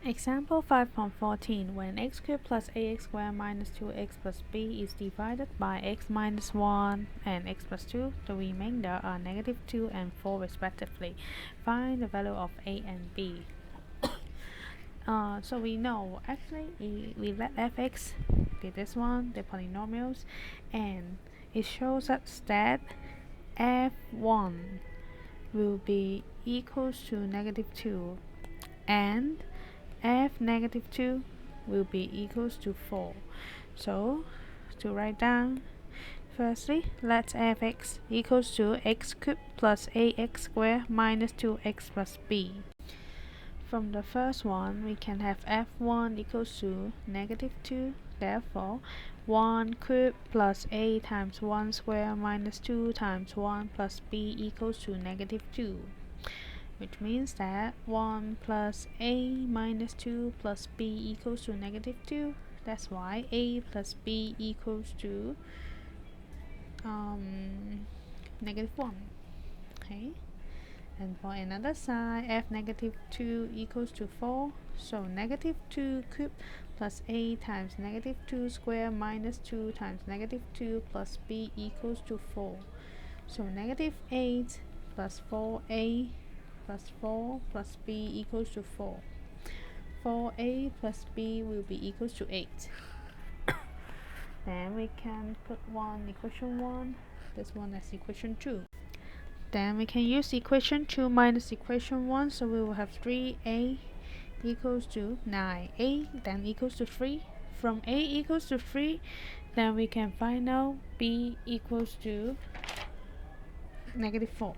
Example 5.14. When x cubed plus ax squared minus 2x plus b is divided by x minus 1 and x plus 2, the remainder are negative 2 and 4 respectively. Find the value of a and b. So we know actually we let fx be this one, the polynomials, and it shows us that f1 will be equals to negative 2 and f negative 2 will be equals to 4. So to write down, firstly let fx equals to x cubed plus ax squared minus 2x plus b. From the first one we can have f1 equals to negative 2, therefore 1 cubed plus a times 1 square minus 2 times 1 plus b equals to negative 2, which means that 1 plus a minus 2 plus b equals to negative 2. That's why a plus b equals to negative 1. Okay, and for another side, f negative 2 equals to 4, so negative 2 cubed plus a times negative 2 square minus 2 times negative 2 plus b equals to 4. So negative 8 plus 4a plus 4 plus b equals to 4. 4a plus b will be equals to 8. Then we can put equation 1, this one as equation 2. Then we can use equation 2 minus equation 1, so we will have 3a equals to 9a, then equals to 3. From a equals to 3, then we can find out b equals to negative 4.